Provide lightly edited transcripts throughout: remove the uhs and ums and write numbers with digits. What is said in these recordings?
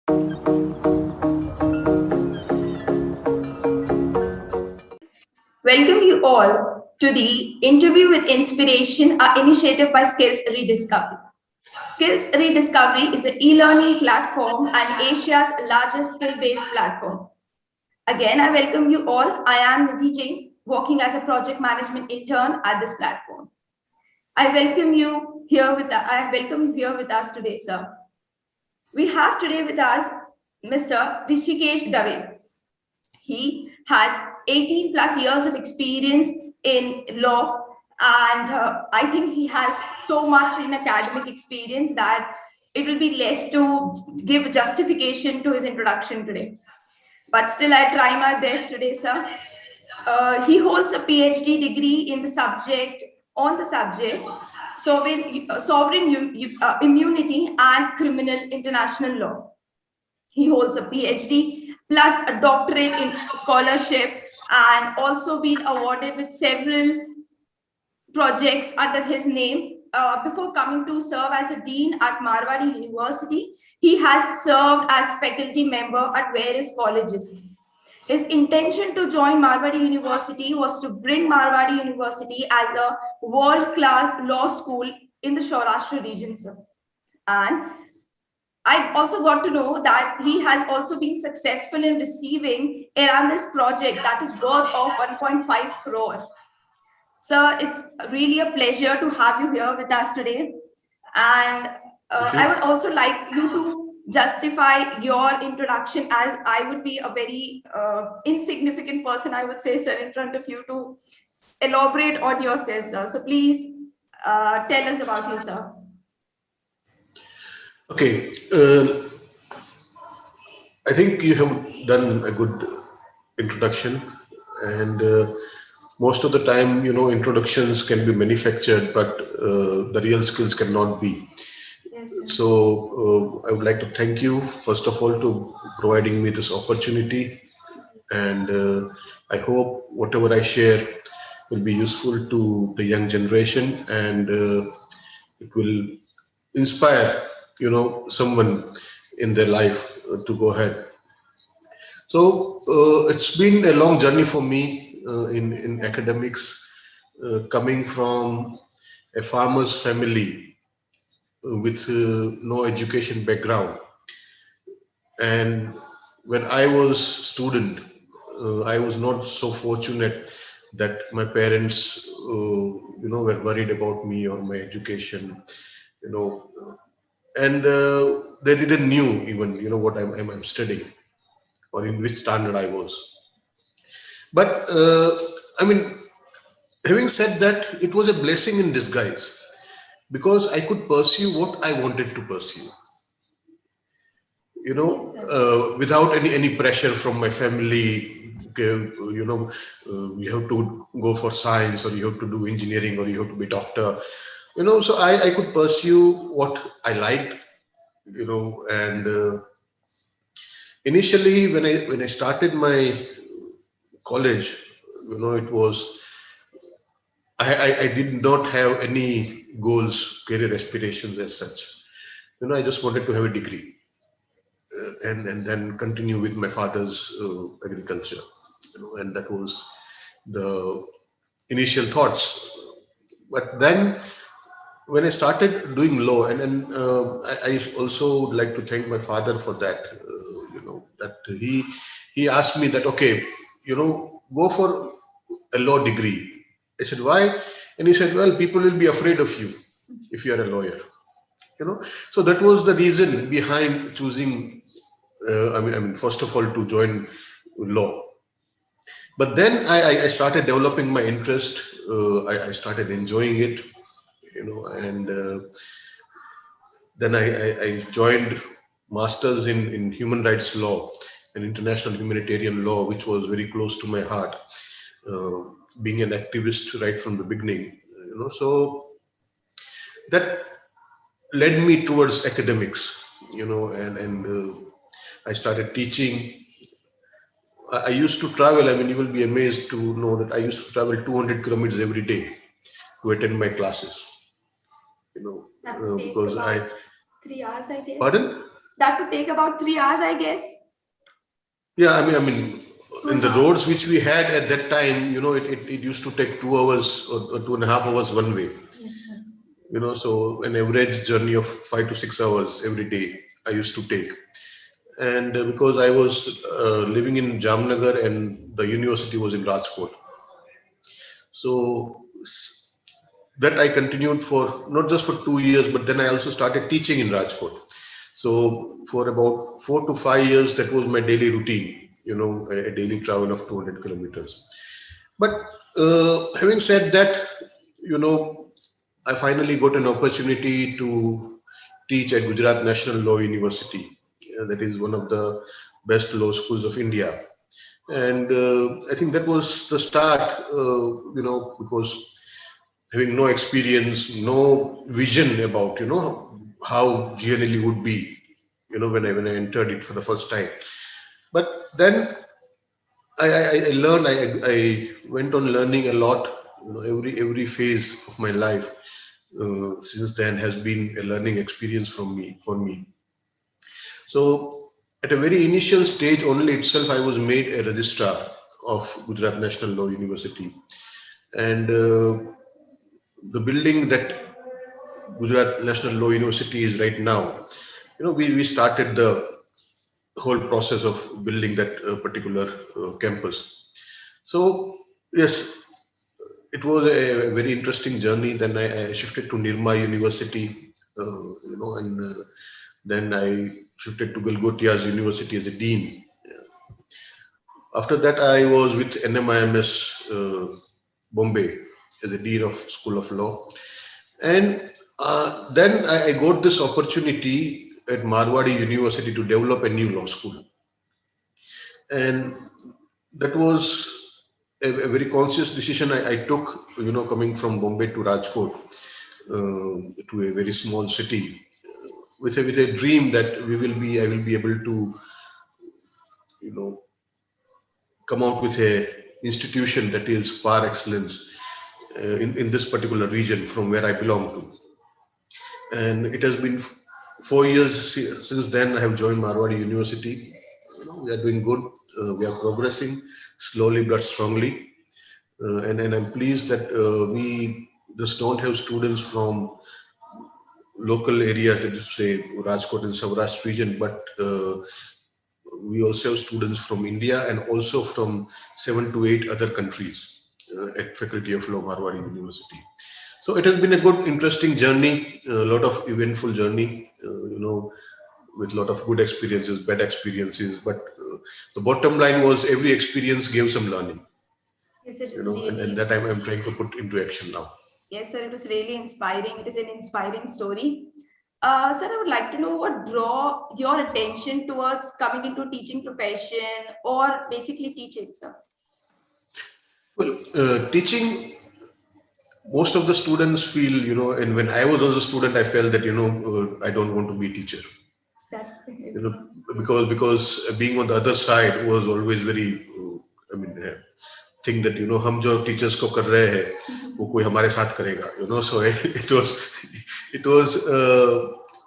Welcome you all to the Interview with Inspiration, initiative by Skills Rediscovery. Skills Rediscovery is an e-learning platform and Asia's largest skill-based platform. Again, I welcome you all. I am Nidhi Jain, working as a project management intern at this platform. I welcome you here with us today, sir. We have today with us Mr. Rishikesh Dave. He has 18 plus years of experience in law, and I think he has so much in academic experience that it will be less to give justification to his introduction today. But still, I try my best today, sir. He holds a PhD degree in the subject sovereign immunity and criminal international law. He holds a PhD plus a doctorate in scholarship and also been awarded with several projects under his name. Before coming to serve as a dean at Marwadi University, he has served as faculty member at various colleges. His intention to join Marwadi University was to bring Marwadi University as a world-class law school in the Saurashtra region, sir. And I also got to know that he has also been successful in receiving Eramis project that is worth of 1.5 crore. Sir, it's really a pleasure to have you here with us today. And I would also like you to justify your introduction, as I would be a very insignificant person, I would say, sir, in front of you to elaborate on yourself, sir. So please tell us about you, sir. Okay, I think you have done a good introduction, and most of the time, introductions can be manufactured, but the real skills cannot be. Yes, so I would like to thank you, first of all, to providing me this opportunity, and I hope whatever I share will be useful to the young generation, and it will inspire someone in their life to go ahead. So it's been a long journey for me in academics, coming from a farmer's family with no education background. And when I was student, I was not so fortunate that my parents were worried about me or my education, you know and they didn't knew even what I'm studying or in which standard I was. But I mean, having said that, it was a blessing in disguise because I could pursue what I wanted to pursue. Without any pressure from my family. Okay, you have to go for science, or you have to do engineering, or you have to be doctor. So I could pursue what I liked. And initially when I started my college, it was I did not have any goals, career aspirations as such. I just wanted to have a degree, and then continue with my father's agriculture. And that was the initial thoughts. But then when I started doing law, and then I also would like to thank my father for that. That he asked me that, okay, go for a law degree. I said, why? And he said, well, people will be afraid of you if you are a lawyer. So that was the reason behind choosing. First of all, to join law. But then I started developing my interest. I started enjoying it, and then I joined masters in human rights law and international humanitarian law, which was very close to my heart, being an activist right from the beginning. So that led me towards academics, and I started teaching. I used to travel. I mean, you will be amazed to know that I used to travel 200 kilometers every day to attend my classes. That would take because about 3 hours, I guess. Pardon? That would take about 3 hours, I guess. Yeah, I mean, in the roads which we had at that time, it used to take 2 hours or 2.5 hours one way. Yes, sir. So an average journey of 5 to 6 hours every day I used to take. And because I was living in Jamnagar and the university was in Rajkot, so that I continued for not just for 2 years, but then I also started teaching in Rajkot. So for about 4 to 5 years, that was my daily routine, a daily travel of 200 kilometers. But having said that, you know, I finally got an opportunity to teach at Gujarat National Law University. That is one of the best law schools of India. And I think that was the start, because having no experience, no vision about, how GNLE would be, when I entered it for the first time. But then I learned, I went on learning a lot, every phase of my life since then has been a learning experience for me. So at a very initial stage only itself, I was made a registrar of Gujarat National Law University. And the building that Gujarat National Law University is right now, we started the whole process of building that particular campus. So yes, it was a very interesting journey. Then I shifted to Nirma University, and then I shifted to Galgotias University as a dean. After that, I was with NMIMS Bombay as a dean of School of Law. And then I got this opportunity at Marwadi University to develop a new law school. And that was a very conscious decision I took, coming from Bombay to Rajkot, to a very small city, with a dream that I will be able to, you know, come out with a institution that is par excellence in this particular region from where I belong to. And it has been 4 years since then I have joined Marwadi University. We are doing good. We are progressing slowly but strongly. And I'm pleased that we just don't have students from local areas, that is to say Rajkot and Saurashtra region, but we also have students from India and also from 7 to 8 other countries at Faculty of Law, Marwadi University. So it has been a good, interesting journey, a lot of eventful journey, with a lot of good experiences, bad experiences. But the bottom line was every experience gave some learning, Yes, it is and really. that I'm trying to put into action now. Yes, sir, it was really inspiring. It is an inspiring story. Sir, I would like to know what draw your attention towards coming into teaching profession or basically teaching, sir. Well, teaching, most of the students feel, and when I was also a student, I felt that, I don't want to be a teacher, That's you know, yes. because being on the other side was always very, think that, हम जो teachers को कर रहे हैं वो कोई हमारे साथ करेगा, so it was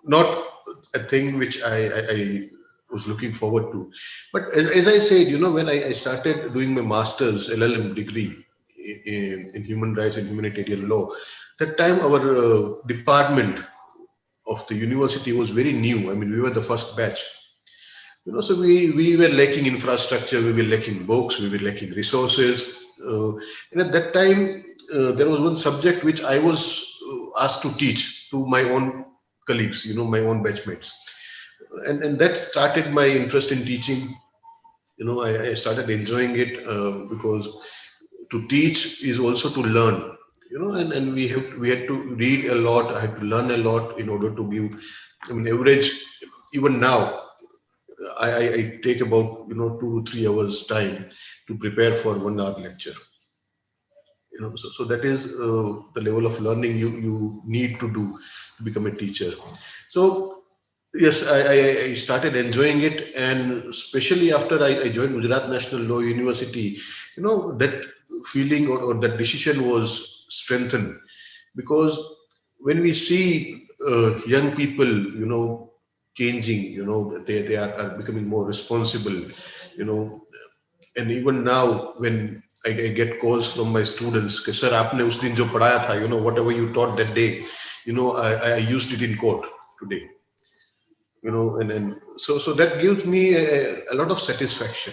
not a thing which I was looking forward to. But as I said, when I started doing my master's LLM degree in human rights and humanitarian law, that time our department of the university was very new. I mean, we were the first batch. So we were lacking infrastructure, we were lacking books, we were lacking resources. And at that time, there was one subject which I was asked to teach to my own colleagues, my own batchmates. And that started my interest in teaching. I started enjoying it because to teach is also to learn, and we had to read a lot, I had to learn a lot in order to give, average, even now, I take about 2 to 3 hours time to prepare for 1 hour lecture. So that is the level of learning you need to do to become a teacher. So yes, I started enjoying it, and especially after I joined Gujarat National Law University, that feeling or that decision was strengthened, because when we see young people, changing, they are becoming more responsible, you know. And even now when I get calls from my students, कि, sir आपने उस दिन जो पढ़ाया था, whatever you taught that day, I used it in court today, and so that gives me a lot of satisfaction,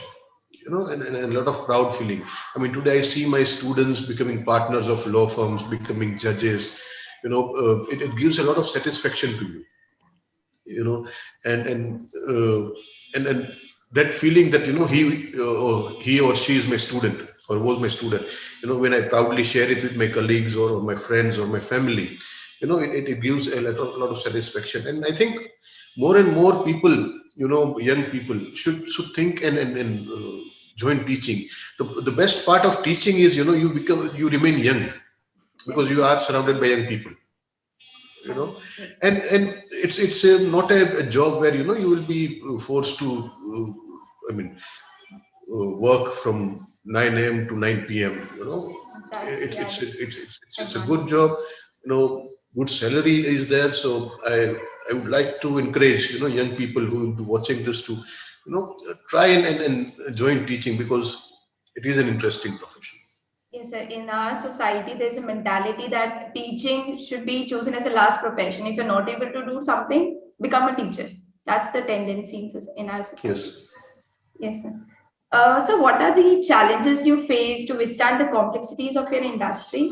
and a lot of proud feeling. I mean, today I see my students becoming partners of law firms, becoming judges. It gives a lot of satisfaction to you, and and that feeling that he or she is my student or was my student. When I proudly share it with my colleagues or my friends or my family, it gives a lot of satisfaction. And I think more and more people, young people should think and join teaching. The best part of teaching is, you remain young because you are surrounded by young people, you know and it's not a job where you will be forced to I mean work from 9 a.m. to 9 p.m. That's it's the it's added it's a good advantage. job, good salary is there. So I would like to encourage young people who will be watching this to try and join teaching, because it is an interesting profession. Yes, sir. In our society, there's a mentality that teaching should be chosen as a last profession. If you're not able to do something, become a teacher. That's the tendency in our society. Yes. Yes, sir. So, what are the challenges you face to withstand the complexities of your industry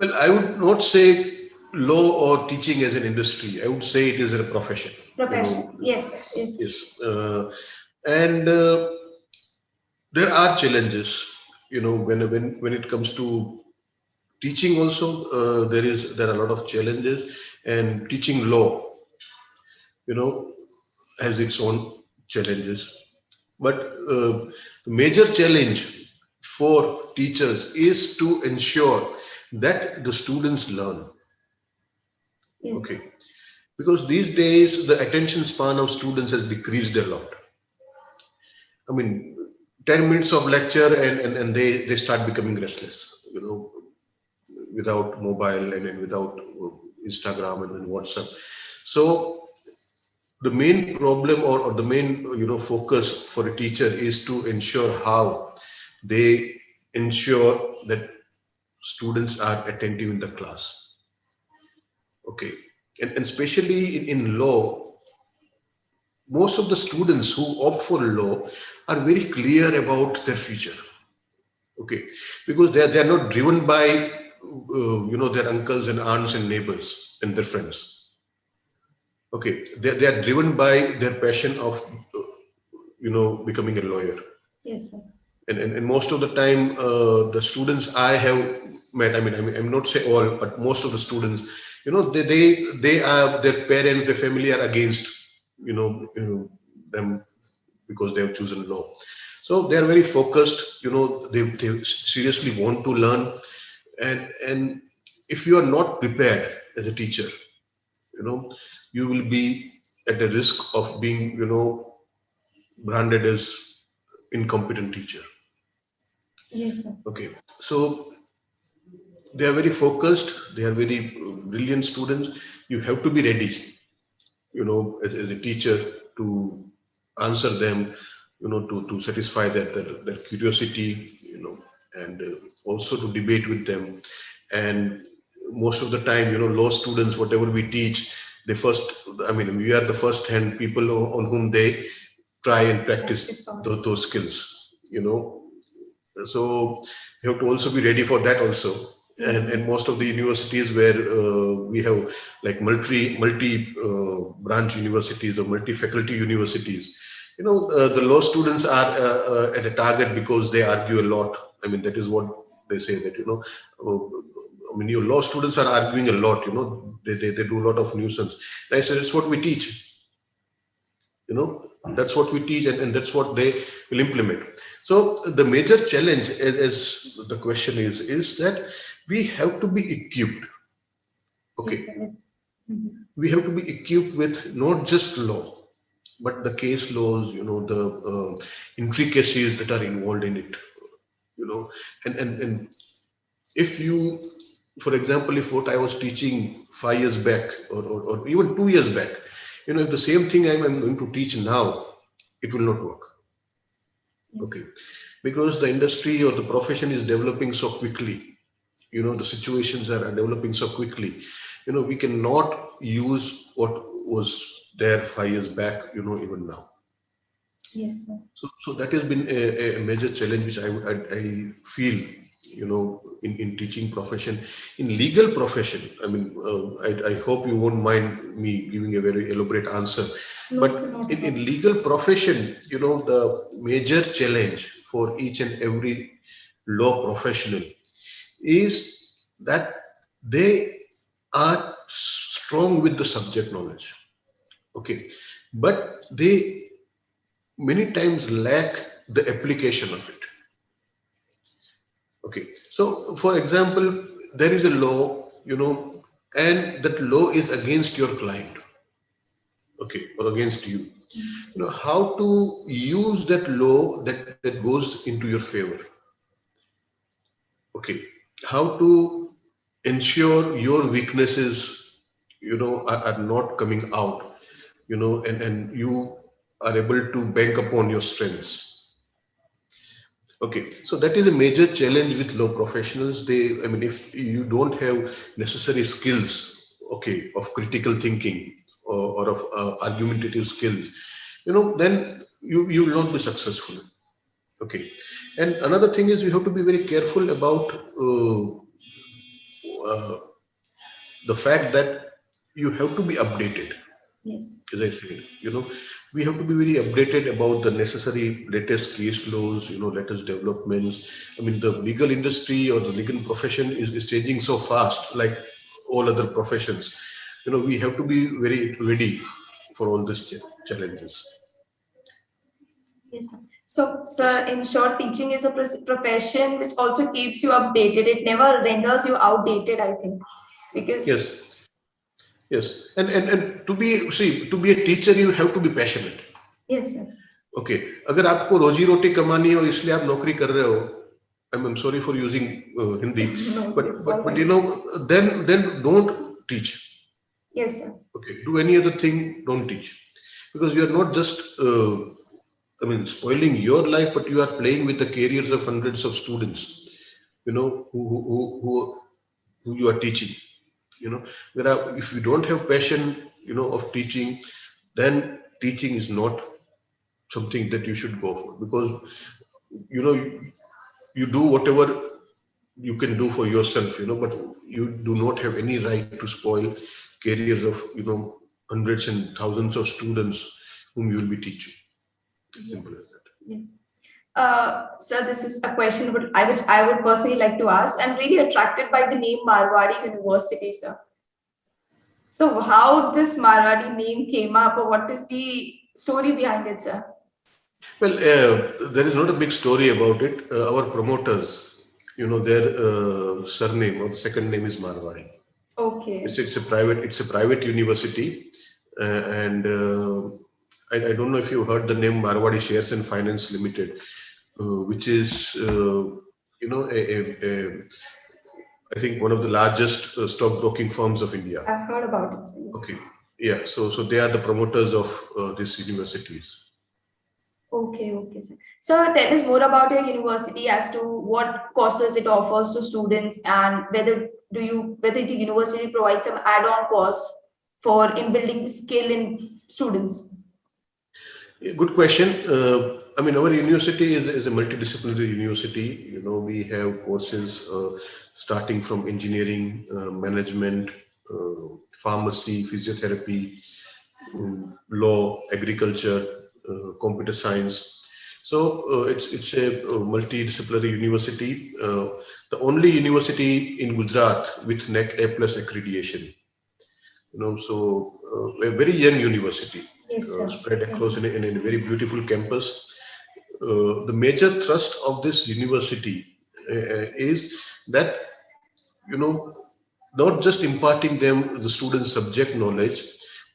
Well, I would not say law or teaching as an industry. I would say it is a profession. profession? Yes, sir. Yes, sir. Yes, and there are challenges. When it comes to teaching, also there are a lot of challenges, and teaching law, you know, has its own challenges. But the major challenge for teachers is to ensure that the students learn. Yes, sir. Okay, because these days the attention span of students has decreased a lot. I mean, 10 minutes of lecture and they start becoming restless, without mobile and without Instagram and WhatsApp. So the main problem, or the main focus for a teacher is to ensure how they ensure that students are attentive in the class. Okay, and especially in law, most of the students who opt for law are very clear about their future. Okay, because they are not driven by their uncles and aunts and neighbors and their friends. Okay, they are driven by their passion of becoming a lawyer. Yes, sir. And most of the time, the students I have met, I mean I'm not say all, but most of the students, they are, their parents, their family are against them because they have chosen law. So they are very focused, they seriously want to learn. And if you are not prepared as a teacher, you know you will be at the risk of being branded as incompetent teacher. Yes, sir. Okay, so they are very focused, they are very brilliant students. You have to be ready, as a teacher, to answer them, to satisfy their curiosity, and also to debate with them. And most of the time, law students, whatever we teach, they first, I mean, we are the first hand people on whom they try and Practice practice on. those skills, so you have to also be ready for that also. Yes, And sir. most of the universities where we have like multi branch universities or multi faculty universities, the law students are at a target because they argue a lot. I mean, that is what they say, that I mean, your law students are arguing a lot. They do a lot of nuisance. And I said, it's what we teach. That's what we teach, and that's what they will implement. So the major challenge, as the question is that we have to be equipped. Yes, Okay, sir. Mhm. we have to be equipped with not just law, but the case laws, the intricacies that are involved in it, and if you For example, if what I was teaching 5 years back, or even 2 years back, if the same thing I'm going to teach now, it will not work. Yes. Okay, because the industry or the profession is developing so quickly. The situations are developing so quickly. We cannot use what was there 5 years back. Even now. Yes, sir. So that has been a major challenge which I feel, in teaching profession. In legal profession, I mean, I hope you won't mind me giving a very elaborate answer. No, But sir, not at all. in legal profession, the major challenge for each and every law professional is that they are strong with the subject knowledge. Okay, but they many times lack the application of it. Okay, so for example, there is a law, and that law is against your client, okay, or against you. How to use that law that goes into your favor. Okay, how to ensure your weaknesses, are not coming out, and you are able to bank upon your strengths. Okay, so that is a major challenge with law professionals. I mean, if you don't have necessary skills, okay, of critical thinking, or of argumentative skills, then you will not be successful. Okay, and another thing is we have to be very careful about uh, the fact that you have to be updated. Yes. As I said, we have to be very updated about the necessary latest case laws, latest developments. I mean, the legal industry or the legal profession is changing so fast, like all other professions. We have to be very ready for all these challenges. Yes, sir. So, Yes. sir, in short, teaching is a profession which also keeps you updated. It never renders you outdated, I think, because Yes. Yes. And to be a teacher, you have to be passionate. yes, sir. Okay अगर आपको रोजी रोटी कमानी हो इसलिए आप नौकरी कर रहे हो I'm sorry for using Hindi, No, but it's but all but right. then don't teach. Yes, sir. Okay, do any other thing, don't teach, because you are not just I mean spoiling your life, but you are playing with the careers of hundreds of students. Who you are teaching. If you don't have passion, of teaching, then teaching is not something that you should go for, because you know you do whatever you can do for yourself, but you do not have any right to spoil careers of hundreds and thousands of students whom you will be teaching. As simple Yes. as that. Yes. So this is a question which I would personally like to ask. I'm really attracted by the name Marwadi University, sir. So how this Marwadi name came up, or what is the story behind it, sir? Well, there is not a big story about it. Our promoters, their surname or the second name is Marwari. Okay. It's a private university, and I don't know if you heard the name Marwadi Shares and Finance Limited, which is I think one of the largest stockbroking firms of India. I've heard about it, sir. Yes. Okay, yeah. So they are the promoters of these universities. Okay, okay, sir. So tell us more about your university as to what courses it offers to students, and whether the university provides some add-on course for in building the skill in students. Yeah, good question. I mean, our university is a multidisciplinary university. We have courses starting from engineering, management, pharmacy, physiotherapy, law, agriculture, computer science. So it's a multidisciplinary university. The only university in Gujarat with NEC A+ accreditation. So a very young university, Yes, sir. spread across in a very beautiful campus. The major thrust of this university is that you know not just imparting them the students subject knowledge,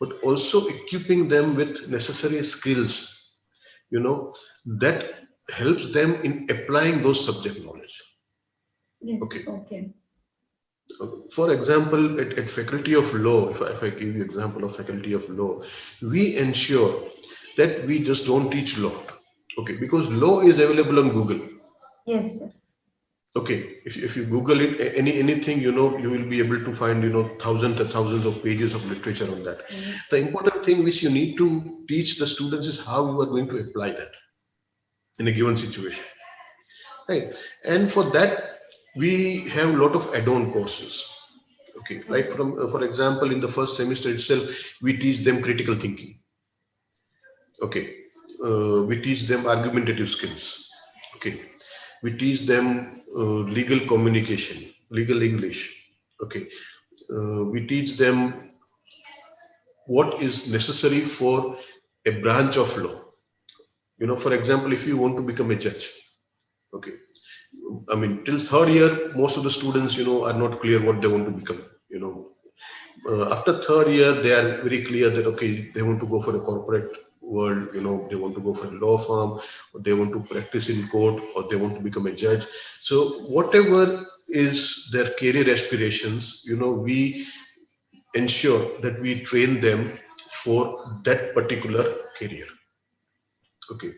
but also equipping them with necessary skills, that helps them in applying those subject knowledge. Yes. Okay. Okay. For example, at Faculty of Law, if I give you example of Faculty of Law, we ensure that we just don't teach law. Okay, because law is available on Google. Yes, sir. Okay, if you Google it, anything, you will be able to find, thousands and thousands of pages of literature on that. Yes. The important thing which you need to teach the students is how you are going to apply that in a given situation, right? And for that, we have a lot of add-on courses. Okay, like from for example, in the first semester itself, we teach them critical thinking. Okay, we teach them argumentative skills. Okay, we teach them legal communication, legal English. Okay, we teach them what is necessary for a branch of law. For example, if you want to become a judge, okay, I mean, till third year, most of the students, are not clear what they want to become. After third year, they are very clear that okay, they want to go for a corporate world. They want to go for a law firm, or they want to practice in court, or they want to become a judge. So whatever is their career aspirations, we ensure that we train them for that particular career. Okay,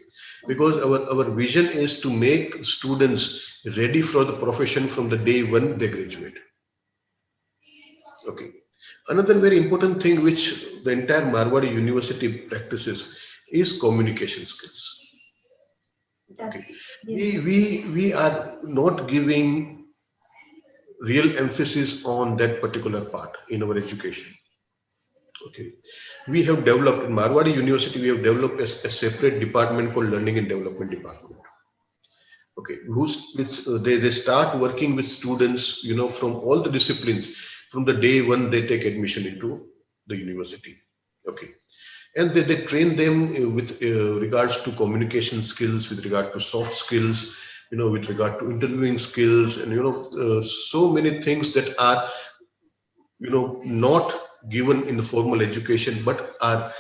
because our vision is to make students ready for the profession from the day when they graduate. Okay, another very important thing which the entire Marwadi University practices is communication skills. Okay, That's yes. we are not giving real emphasis on that particular part in our education. Okay, we have developed in Marwadi University, we have developed a separate department called Learning and Development Department. Okay, they start working with students, from all the disciplines from the day when they take admission into the university. Okay, and they train them with regards to communication skills, with regard to soft skills, with regard to interviewing skills, and so many things that are not given in the formal education, but are,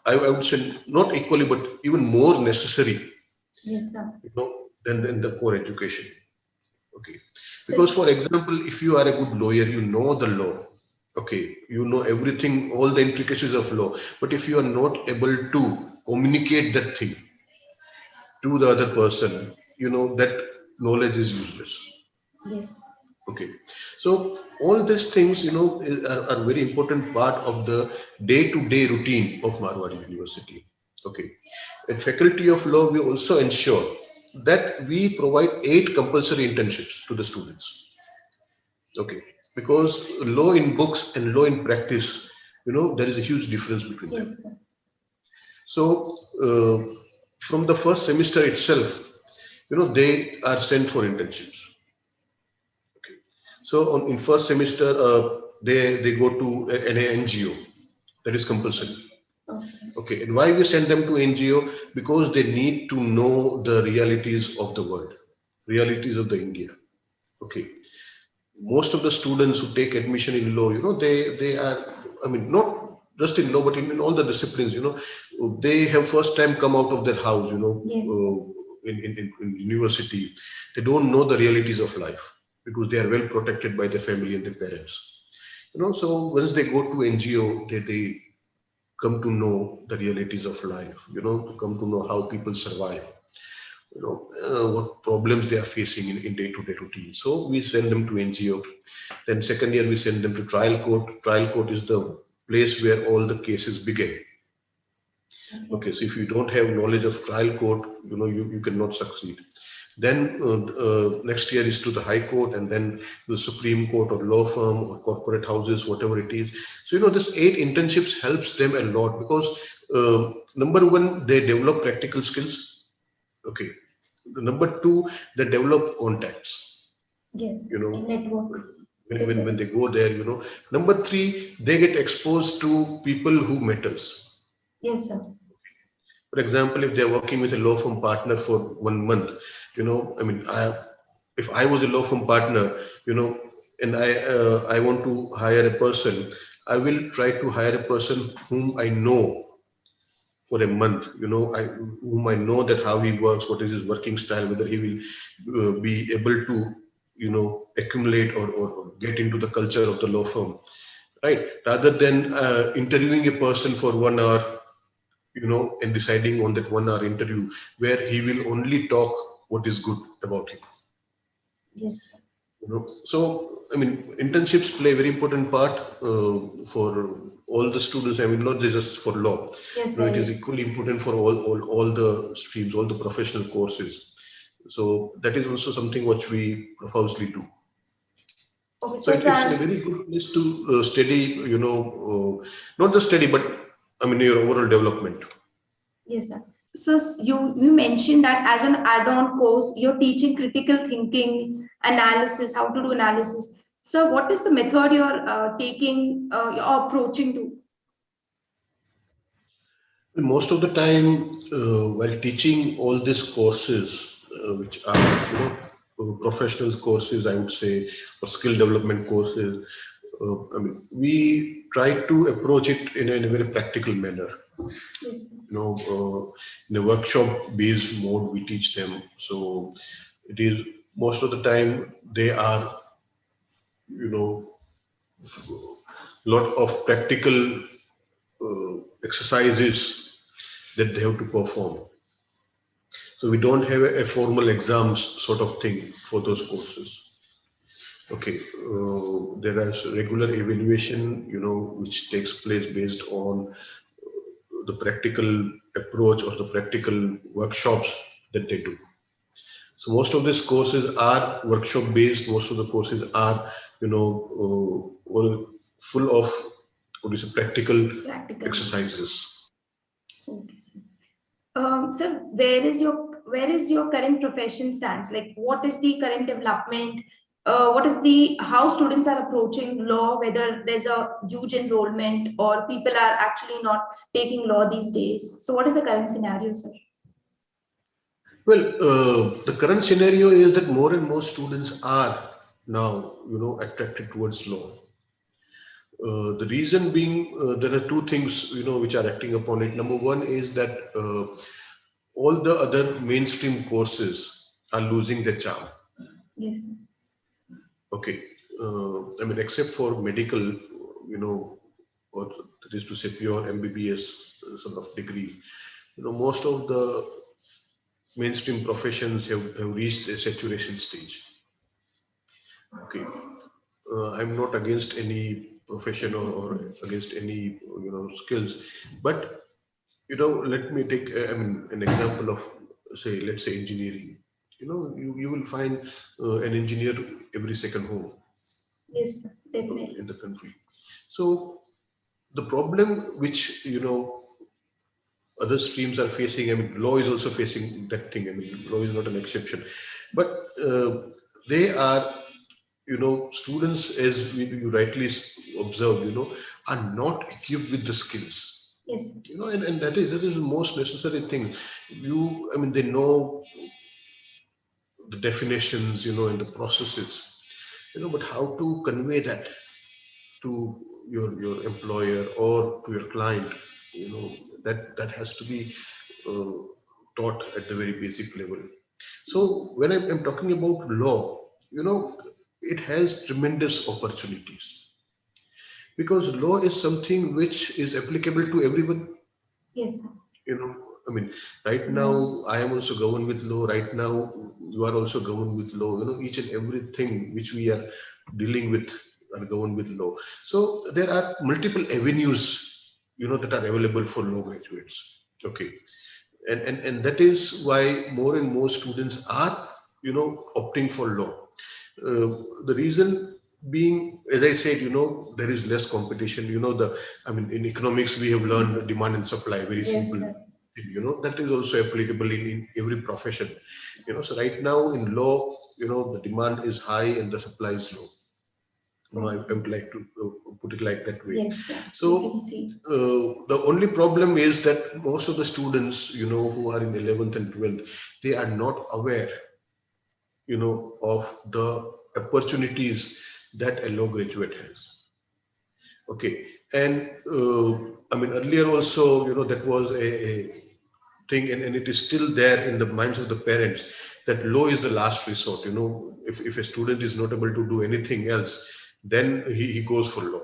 I would say, not equally, but even more necessary, Yes, sir. than the core education. Okay, So, because for example, if you are a good lawyer, you know the law. Okay, you know everything, all the intricacies of law. But if you are not able to communicate that thing to the other person, that knowledge is useless. yes. Okay, so all these things, are very important part of the day-to-day routine of Marwadi University. Okay, at Faculty of Law, we also ensure that we provide 8 compulsory internships to the students. Okay, because law in books and law in practice, there is a huge difference between them. Yes, sir. So from the first semester itself, they are sent for internships. Okay, so in first semester, they go to an NGO, that is compulsory. Okay. Okay, and why we send them to NGO? Because they need to know the realities of the world, realities of the India. Okay, most of the students who take admission in law, they are, I mean, not just in law, but in all the disciplines, they have first time come out of their house, Yes. in university. They don't know the realities of life because they are well protected by their family and their parents. So once they go to NGO, they come to know the realities of life, to come to know how people survive, what problems they are facing in day-to-day routine. So we send them to NGO. Then second year we send them to trial court. Trial court is the place where all the cases begin. Okay, so if you don't have knowledge of trial court, you cannot succeed. Then next year is to the High Court, and then the Supreme Court or law firm or corporate houses, whatever it is. So this 8 internships helps them a lot because number one, they develop practical skills. Okay. Number 2, they develop contacts. Yes. You know, A network. when they go there, Number 3, they get exposed to people who matters. Yes, sir. For example, if they are working with a law firm partner for 1 month, I mean, if I was a law firm partner, and I want to hire a person, I will try to hire a person whom I know for a month, whom I know that how he works, what is his working style, whether he will be able to, accumulate or get into the culture of the law firm, right? Rather than interviewing a person for 1 hour, and deciding on that 1 hour interview where he will only talk what is good about him. Yes, sir. So I mean, internships play a very important part for all the students. I mean, not just for law. Yes, It is sir. equally important for all the streams, all the professional courses. So that is also something which we profusely do. Okay, So so it's a sir, very good place to study, not just study, but I mean your overall development. yes, sir. So you mentioned that as an add-on course, you're teaching critical thinking, analysis, how to do analysis. So what is the method you're taking, you're approaching to? Most of the time, while teaching all these courses, which are professional courses, I would say, or skill development courses, I mean, we try to approach it in a very practical manner. Yes, sir. In a workshop-based mode, we teach them. So it is most of the time they are, lot of practical exercises that they have to perform. So we don't have a formal exams sort of thing for those courses. Okay, there is regular evaluation, which takes place based on the practical approach or the practical workshops that they do. So most of these courses are workshop based. Most of the courses are, all full of what is it, practical Practical. exercises. Okay, sir. Sir, where is your current profession stance? Like, what is the current development? What is the how students are approaching law? Whether there's a huge enrollment or people are actually not taking law these days. So, what is the current scenario, sir? Well, the current scenario is that more and more students are now, attracted towards law. The reason being, there are two things, which are acting upon it. Number one is that all the other mainstream courses are losing their charm. Yes, sir. Okay, I mean, except for medical, or that is to say pure MBBS sort of degree, most of the mainstream professions have reached a saturation stage. Okay, I'm not against any profession Yes, or sir. against any skills, but let me take I mean an example of, say, let's say engineering. You will find an engineer every second home Yes, sir. in Definitely. the country. So the problem which other streams are facing, I mean law is also facing that thing. I mean law is not an exception, but they are, students, as you rightly observed, are not equipped with the skills. Yes, sir. And that is the most necessary thing. I mean, they know the definitions, and the processes, but how to convey that to your employer or to your client, that has to be uh, taught at the very basic level. So when I'm talking about law, it has tremendous opportunities because law is something which is applicable to everyone. Yes, sir. I mean, right now I am also governed with law. Right now you are also governed with law. Each and everything which we are dealing with are governed with law. So there are multiple avenues, that are available for law graduates. Okay, and that is why more and more students are, opting for law. The reason being, as I said, there is less competition. I mean, in economics, we have learned demand and supply, very Yes, simple. sir. That is also applicable in every profession. So right now in law, the demand is high and the supply is low. I would like to put it like that way. Yes, sir. So We can see. the only problem is that most of the students, who are in 11th and 12th, they are not aware, of the opportunities that a law graduate has. Okay, and I mean earlier also, that was a thing, and it is still there in the minds of the parents, that law is the last resort. If a student is not able to do anything else, then he goes for law.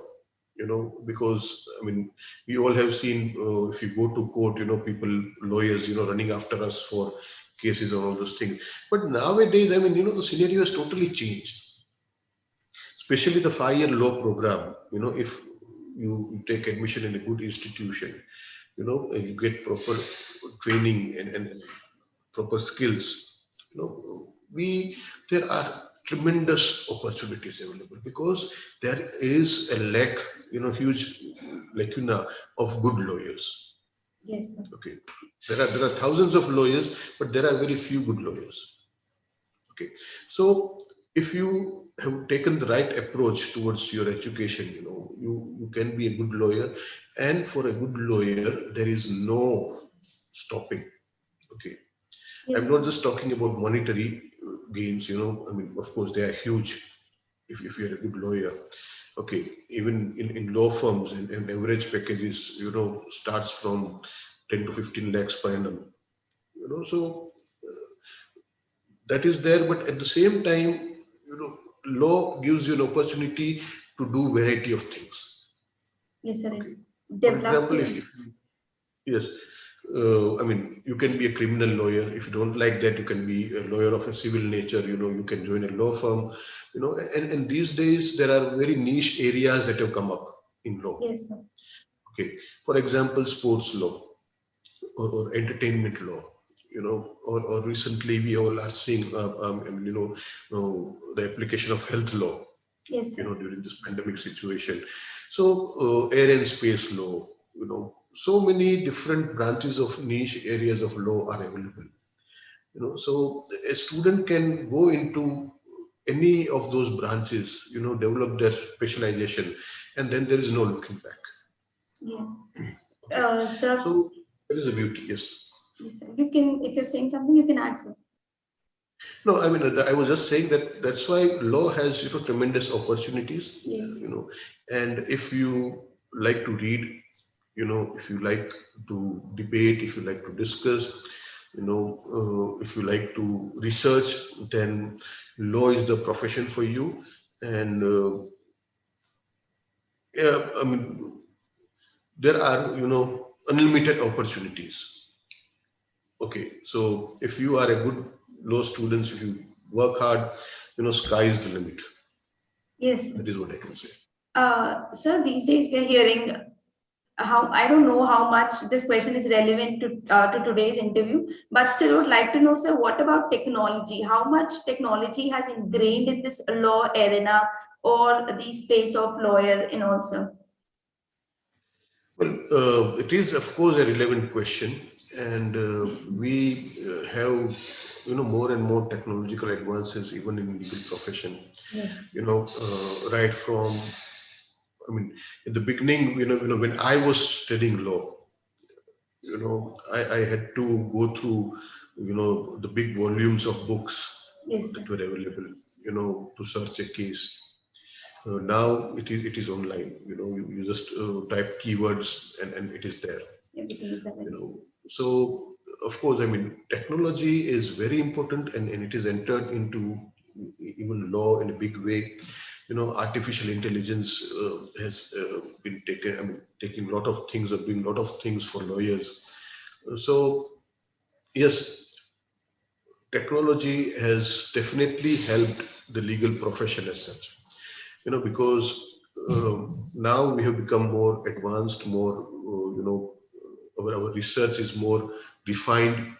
Because I mean, we all have seen, if you go to court, people, lawyers, running after us for cases and all those things. But nowadays, I mean, the scenario has totally changed, especially the 5-year law program. If you take admission in a good institution, and you get proper training and proper skills, there are tremendous opportunities available, because there is a lack, huge lacuna of good lawyers. Yes, sir. Okay, there are thousands of lawyers, but there are very few good lawyers. Okay, so if you have taken the right approach towards your education, you can be a good lawyer, and for a good lawyer, there is no stopping. Okay, Yes, I'm not just talking about monetary gains. I mean, of course, they are huge if you're a good lawyer. Okay, even in law firms, and average packages, starts from 10 to 15 lakhs per annum. So that is there, but at the same time, law gives you an opportunity to do variety of things. yes, sir. Okay, It for develops example, you. yes, I mean, you can be a criminal lawyer. If you don't like that, you can be a lawyer of a civil nature. You can join a law firm. And these days there are very niche areas that have come up in law. Yes, sir. Okay, for example, sports law, or entertainment law. Or recently we all are seeing, the application of health law, Yes, sir. during this pandemic situation. So air and space law, so many different branches of niche areas of law are available. So a student can go into any of those branches, develop their specialization, and then there is no looking back. Yes. Okay, Sir, so that is a beauty. Yes. yes, sir. You can, if you're saying something, you can answer. No, I mean, I was just saying that that's why law has, tremendous opportunities, Yes. and if you like to read, if you like to debate, if you like to discuss, if you like to research, then law is the profession for you. And yeah, I mean, there are, unlimited opportunities. Okay, so if you are a good law student, if you work hard, sky is the limit. Yes, sir. That is what I can say. Sir, these days we're hearing how, I don't know how much this question is relevant to today's interview, but still would like to know, sir, what about technology? How much technology has ingrained in this law arena or the space of lawyer in also? Well, it is, of course, a relevant question, and we have, more and more technological advances even in legal profession. Yes. Right from, I mean, in the beginning, when I was studying law, I had to go through, the big volumes of books Yes, sir. that were available, to search a case. Now it is online. You just type keywords, and it is there. Everything is available. So of course, I mean, technology is very important, and it is entered into even law in a big way. Artificial intelligence has been taken. I mean, taking a lot of things, or doing a lot of things for lawyers. So yes, technology has definitely helped the legal profession as such. Because now we have become more advanced, more, our research is more refined.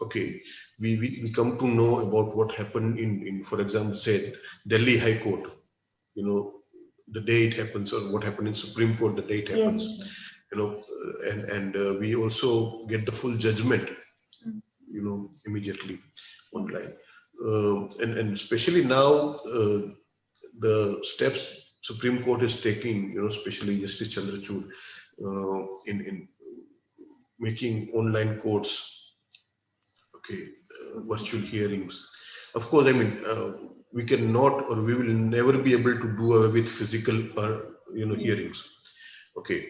Okay, we come to know about what happened in, for example, say Delhi High Court, the day it happens, or what happened in Supreme Court the day it happens. Yes. And we also get the full judgment, Mm. immediately Yes. online. And especially now, the steps Supreme Court is taking, especially Justice Chandrachud, in making online courts, okay, virtual hearings. Of course, I mean, we cannot, or we will never be able to do away with physical, hearings, okay,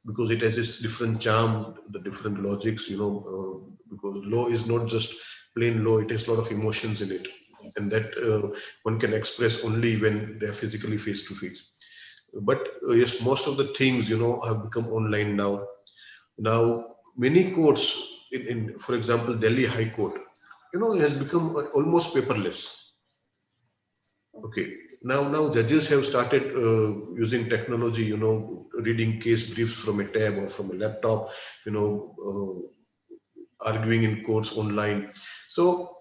because it has this different charm, the different logics, because law is not just plain law, it has a lot of emotions in it, and that one can express only when they are physically face to face. But yes, most of the things, have become online now. Now, many courts for example, Delhi High Court, has become almost paperless. Okay. Now judges have started using technology, reading case briefs from a tab or from a laptop, arguing in courts online. So,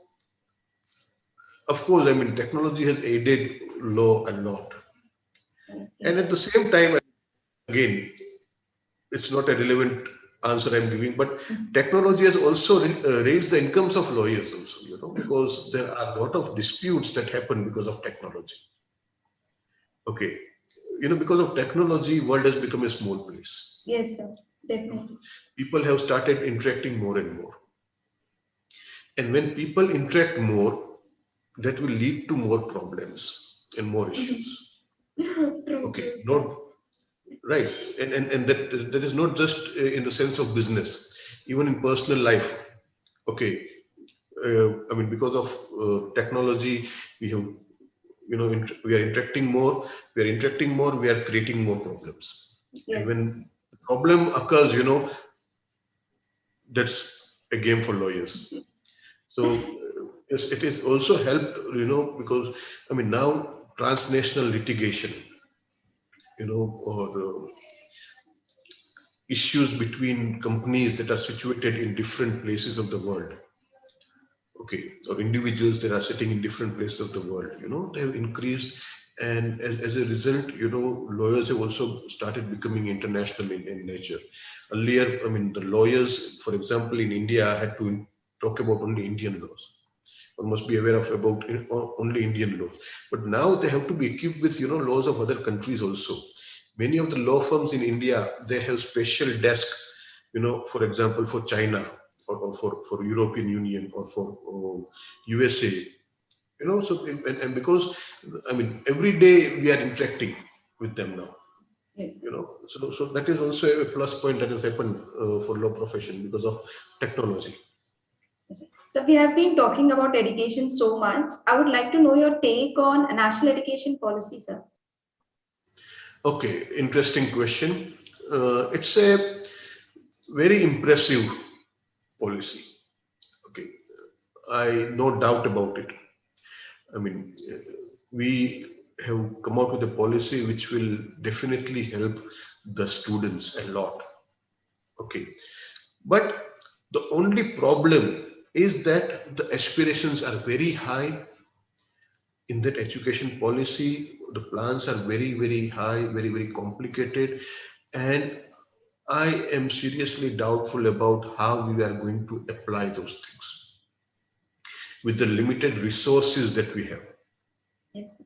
of course, I mean, technology has aided law a lot. And at the same time, again, it's not a relevant answer I'm giving, but technology has also raised the incomes of lawyers also, because there are a lot of disputes that happen because of technology. Okay. Because of technology, world has become a small place. Yes, sir. Definitely. People have started interacting more and more. And when people interact more, that will lead to more problems and more issues. True, Okay. true, sir. Not right. And that is not just in the sense of business, even in personal life. Okay. I mean, because of technology, we have, we are interacting more. We are creating more problems. Yes. And when the problem occurs, that's a game for lawyers. So yes, it is also helped, because I mean now transnational litigation, or issues between companies that are situated in different places of the world. Okay, or individuals that are sitting in different places of the world, they have increased, and as a result, lawyers have also started becoming international in nature. Earlier, I mean, the lawyers, for example, in India had to talk about only Indian laws. One must be aware of about only Indian laws. But now they have to be equipped with, laws of other countries also. Many of the law firms in India, they have special desks, for example, for China, or for European Union, or for USA. So and because I mean every day we are interacting with them now. Yes. So that is also a plus point that has happened for law profession because of technology. Yes, sir. So we have been talking about education so much. I would like to know your take on a national education policy, sir. Okay, interesting question. It's a very impressive policy. Okay, I no doubt about it. I mean, we have come out with a policy which will definitely help the students a lot. Okay, but the only problem is that the aspirations are very high in that education policy. The plans are very, very high, very, very complicated, and I am seriously doubtful about how we are going to apply those things with the limited resources that we have. Yes.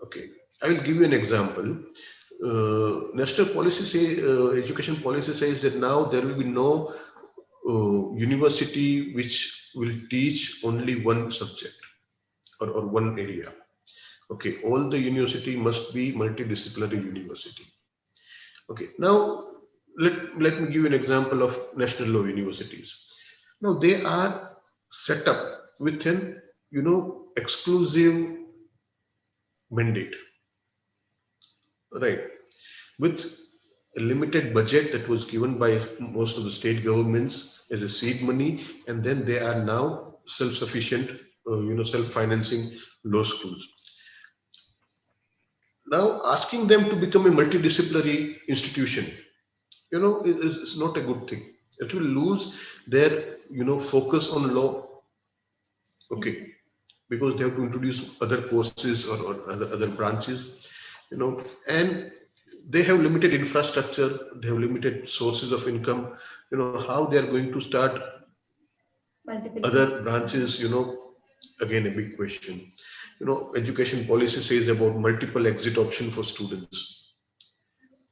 Okay, I will give you an example. National policy education policy says that now there will be no university which will teach only one subject, or one area. Okay, all the university must be multidisciplinary university. Okay, now let me give you an example of national law universities. Now they are set up with an exclusive mandate, right? With a limited budget that was given by most of the state governments as a seed money, and then they are now self-sufficient, self-financing law schools. Now asking them to become a multidisciplinary institution, is not a good thing. It will lose their, focus on law. Okay, because they have to introduce other courses, or other branches, and they have limited infrastructure, they have limited sources of income. How they are going to start Multiple. other branches, again a big question. Education policy says about multiple exit option for students,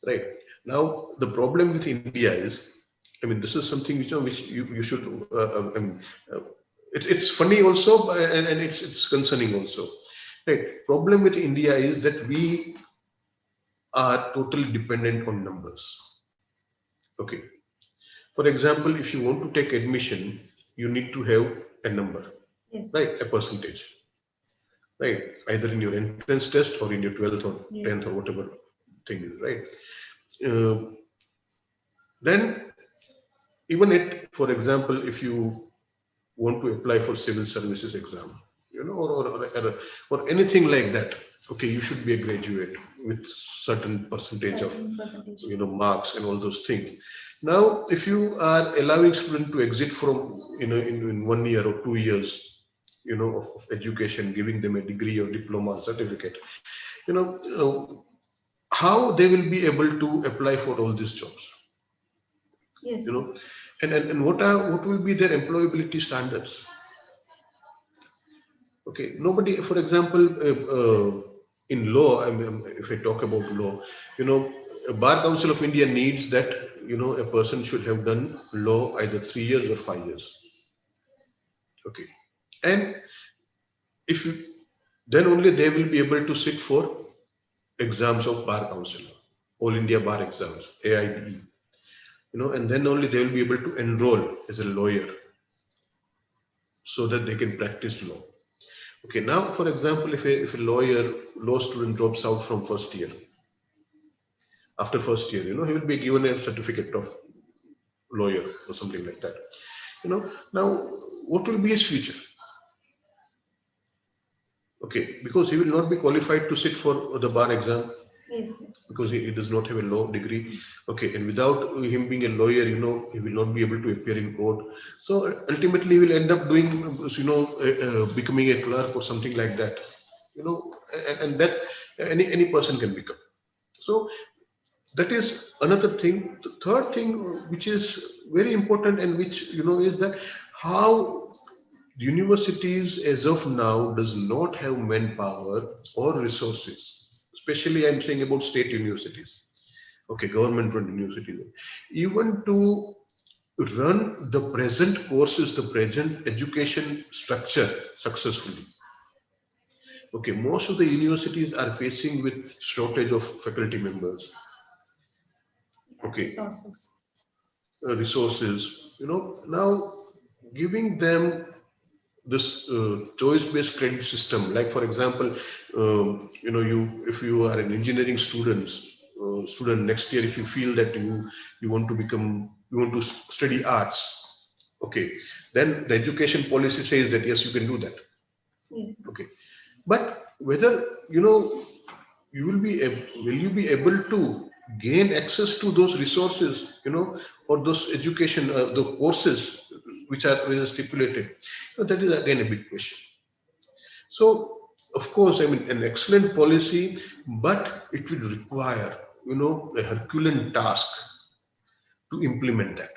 right? Now the problem with India is, I mean, this is something which you should I mean, it's funny also, and it's concerning also, right? Problem with India is that we are totally dependent on numbers. Okay, for example, if you want to take admission, you need to have a number, Yes. right? A percentage, right? Either in your entrance test or in your 12th or 10th Yes. or whatever thing is, right? Uh, then even it, for example, if you want to apply for civil services exam, or anything like that, okay, you should be a graduate with certain percentage of, Certain percentage. marks and all those things. Now, if you are allowing student to exit from, in 1 year or 2 years, of education, giving them a degree or diploma or certificate, you know, how they will be able to apply for all these jobs, Yes. and what will be their employability standards? Okay, nobody, for example, in law, I mean, if I talk about law, Bar Council of India needs that, a person should have done law either 3 years or 5 years. Okay. And if you, then only they will be able to sit for exams of Bar Council, All India Bar exams, AIBE, and then only they will be able to enroll as a lawyer so that they can practice law. Okay, now, for example, if a law student drops out from first year, after first year, he will be given a certificate of lawyer or something like that. Now, what will be his future? Okay, because he will not be qualified to sit for the bar exam. Yes. Because he does not have a law degree. Okay, and without him being a lawyer, he will not be able to appear in court. So ultimately, he will end up doing, becoming a clerk or something like that. And that any person can become. So that is another thing. The third thing, which is very important, and which is that how universities as of now does not have manpower or resources. Especially, I'm saying about state universities. Okay, government-run universities, even to run the present courses, the present education structure successfully. Okay, most of the universities are facing with shortage of faculty members. Okay, resources. Now giving them this choice-based credit system, like for example, if you are an engineering student next year, if you feel that you want to study arts, okay, then the education policy says that yes, you can do that. Yes. Okay, but whether will you be able to gain access to those resources, or those education, the courses which are stipulated? That is again a big question. So, of course, I mean, an excellent policy, but it will require, a Herculean task to implement that,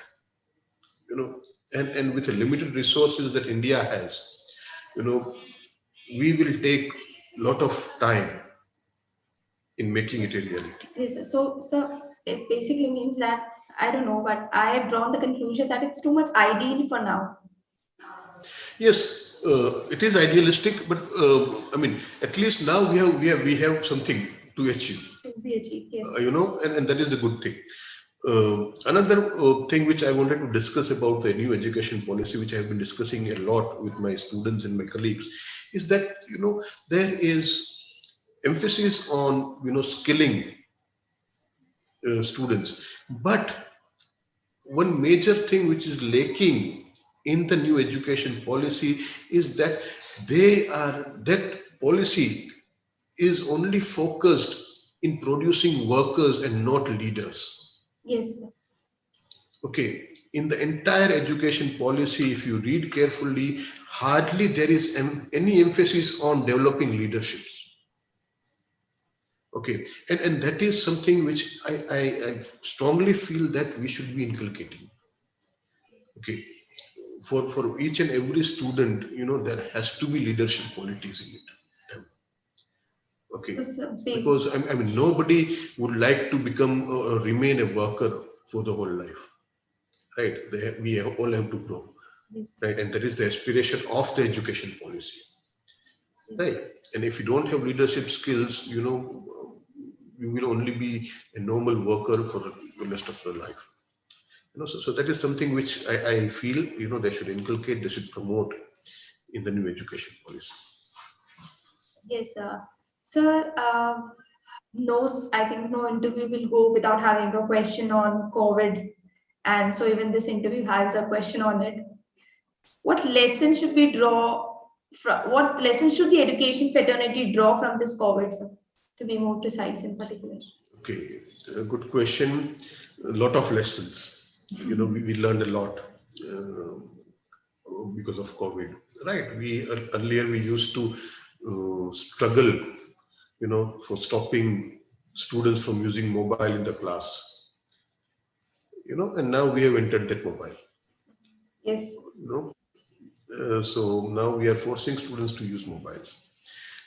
and with the limited resources that India has, we will take a lot of time in making it a reality. Yes. So it basically means that, I don't know, but I have drawn the conclusion that it's too much ideal for now. Yes, it is idealistic, but I mean, at least now we have something to achieve. To be achieved, yes. And that is a good thing. Another thing which I wanted to discuss about the new education policy, which I have been discussing a lot with my students and my colleagues, is that there is emphasis on skilling students, but one major thing which is lacking in the new education policy is that that policy is only focused in producing workers and not leaders. Yes. Okay, in the entire education policy, if you read carefully, hardly there is any emphasis on developing leaderships. Okay, and that is something which I strongly feel that we should be inculcating. Okay, for each and every student, there has to be leadership qualities in it. Okay, because I mean, nobody would like to become or remain a worker for the whole life, right? We all have to grow, yes, right? And that is the aspiration of the education policy, right? And if you don't have leadership skills, you will only be a normal worker for the rest of your life. So that is something which I feel, they should inculcate, they should promote in the new education policy. Yes, sir. Sir, no, I think no interview will go without having a question on COVID. And so even this interview has a question on it. What lesson should we draw from, what lesson should the education fraternity draw from this COVID, sir? To be more precise in particular. Okay, a good question. A lot of lessons. We learned a lot uh, because of COVID, right? Earlier we used to struggle, for stopping students from using mobile in the class, and now we have entered that mobile, Yes. you know. So now we are forcing students to use mobiles.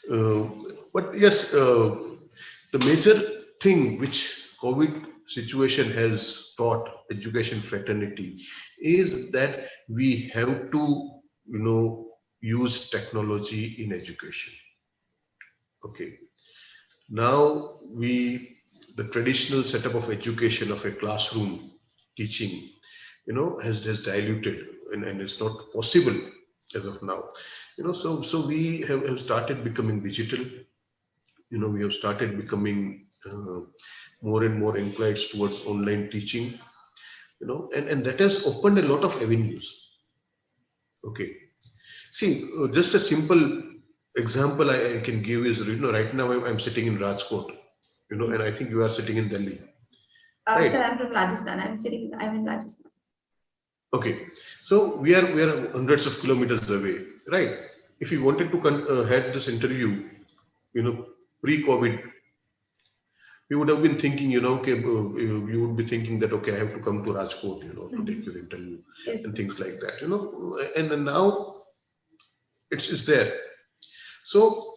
Uh, but yes, the major thing which COVID situation has taught education fraternity is that we have to, use technology in education. Okay. Now the traditional setup of education of a classroom teaching, has diluted, and it's not possible as of now. So we have started becoming digital. We have started becoming more and more inclined towards online teaching. And that has opened a lot of avenues. Okay. See, just a simple example I can give is, right now I'm sitting in Rajkot, and I think you are sitting in Delhi, Sir, right? I'm from Rajasthan. I'm in Rajasthan. Okay, so we are hundreds of kilometers away, right? If you wanted to had this interview, pre-COVID, we would have been thinking, okay, you would be thinking that, okay, I have to come to Rajkot, to take your interview Yes. and things like that, and then now it's there. So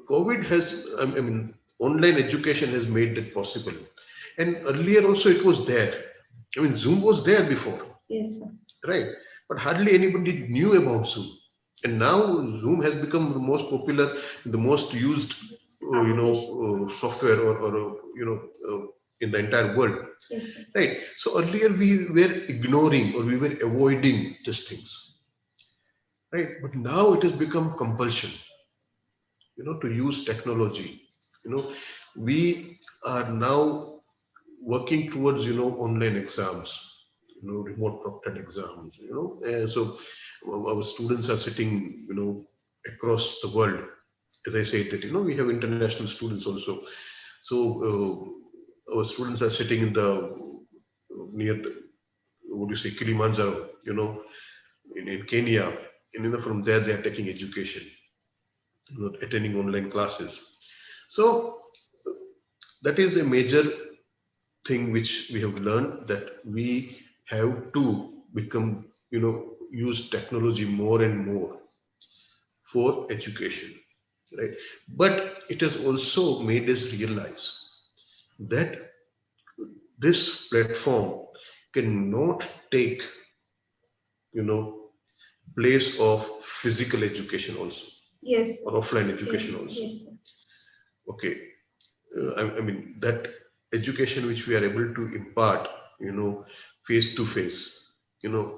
COVID has, I mean, online education has made that possible. And earlier also it was there. I mean, Zoom was there before, Yes, sir. right? But hardly anybody knew about Zoom. And now Zoom has become the most popular, the most used, software in the entire world, Yes, sir. right? So earlier we were ignoring or we were avoiding these things, right? But now it has become compulsion, to use technology. We are now working towards, online exams, remote proctored exams, so our students are sitting, across the world. As I said that, we have international students also. So our students are sitting in the near the, what do you say, Kilimanjaro, in Kenya, and from there they are taking education, attending online classes. So that is a major thing which we have learned, that we have to become, use technology more and more for education, right? But it has also made us realize that this platform cannot take, you know, place of physical education also, Yes. or offline education Yes. also. Yes, sir. Okay. I mean, that education which we are able to impart, face to face,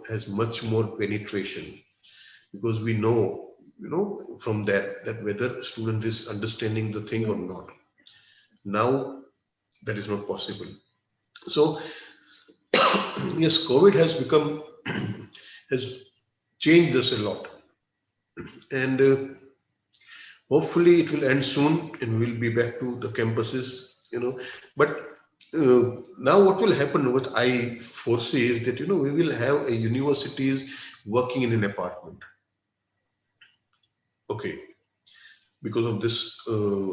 has much more penetration, because we know, from that whether student is understanding the thing or Yes. not. Now that is not possible. So yes, COVID has become has changed us a lot, and hopefully it will end soon and we'll be back to the campuses, but now what will happen, what I foresee is that, we will have a universities working in an apartment. Okay, because of this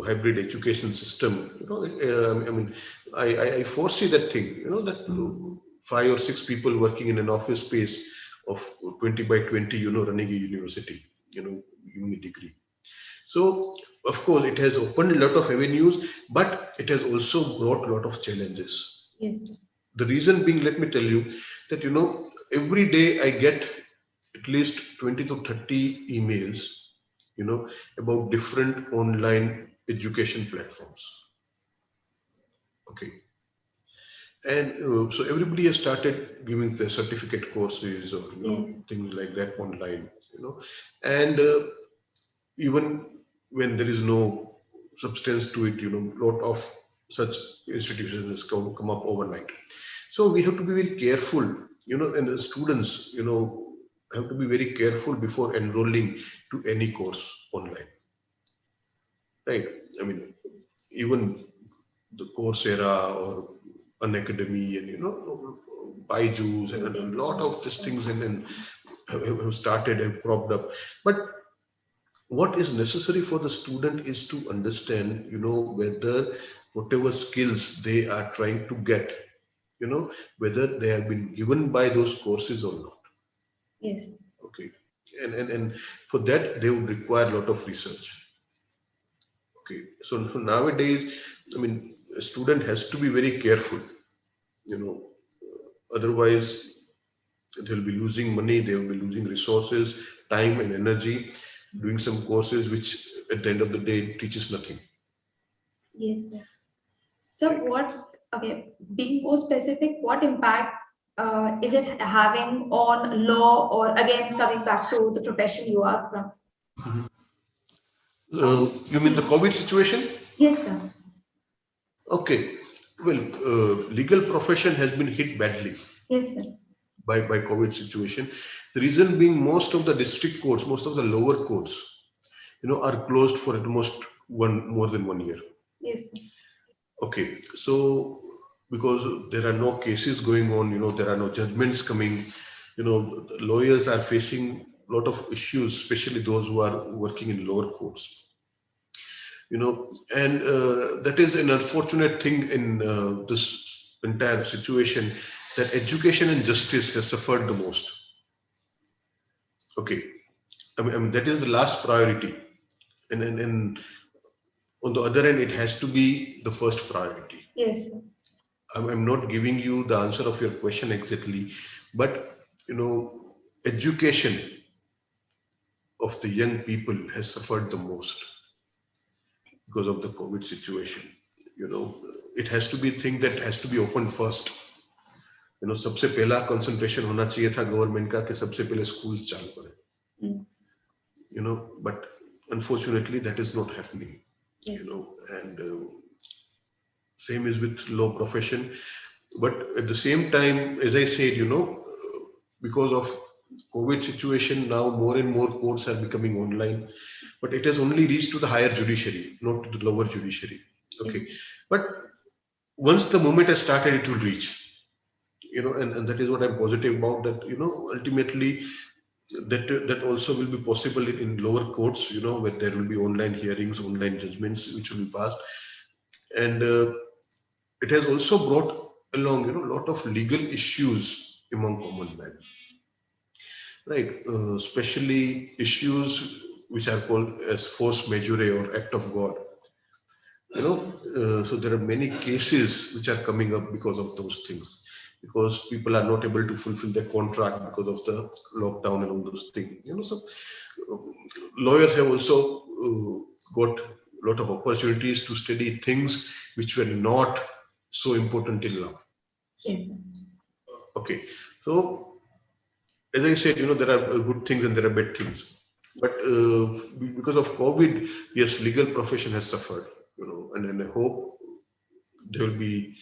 hybrid education system, I mean, I foresee that thing, that 5 or 6 people working in an office space of 20 by 20, running a university, giving a degree. So, of course, it has opened a lot of avenues, but it has also brought a lot of challenges. Yes. The reason being, let me tell you that, every day I get at least 20 to 30 emails, about different online education platforms. Okay. And so everybody has started giving the certificate courses or Yes. things like that online, and even when there is no substance to it, lot of such institutions come up overnight. So we have to be very careful, and the students, have to be very careful before enrolling to any course online, right? I mean, even the Coursera or Unacademy and Byju's and a lot of these things and have started and cropped up. But what is necessary for the student is to understand, whether whatever skills they are trying to get, whether they have been given by those courses or not. Yes. Okay. And for that, they would require a lot of research. Okay. So nowadays, I mean, a student has to be very careful, you know, otherwise they'll be losing money, they will be losing resources, time and energy doing some courses which at the end of the day teaches nothing. Yes, sir. So okay, being more specific, what impact is it having on law, or again, coming back to the profession you are from? You mean the COVID situation? Yes, sir. Okay. Well, legal profession has been hit badly Yes, sir. by COVID situation. The reason being most of the district courts, most of the lower courts, are closed for at most more than 1 year. Yes, sir. Okay, so because there are no cases going on, there are no judgments coming, the lawyers are facing a lot of issues, especially those who are working in lower courts. And that is an unfortunate thing in this entire situation, that education and justice has suffered the most. Okay, I mean that is the last priority, and on the other end, it has to be the first priority. Yes, sir. I'm not giving you the answer of your question exactly, but education of the young people has suffered the most because of the COVID situation. It has to be thing that has to be opened first. सबसे पहला concentration होना चाहिए था government का कि सबसे पहले schools चालू करें. But unfortunately that is not happening. Yes. And same is with law profession. But at the same time, as I said, because of COVID situation, now more and more courts are becoming online, but it has only reached to the higher judiciary, not to the lower judiciary. Okay. Yes. But once the movement has started, it will reach, and that is what I'm positive about, that, ultimately that also will be possible in lower courts, where there will be online hearings, online judgments, which will be passed. And it has also brought along, a lot of legal issues among common men, right? Especially issues which are called as force majeure or act of God. So there are many cases which are coming up because of those things, because people are not able to fulfill their contract because of the lockdown and all those things. So lawyers have also got a lot of opportunities to study things which were not so important till now. Yes, sir. Okay, so as I said, there are good things and there are bad things. But because of COVID, yes, legal profession has suffered, and I hope they will be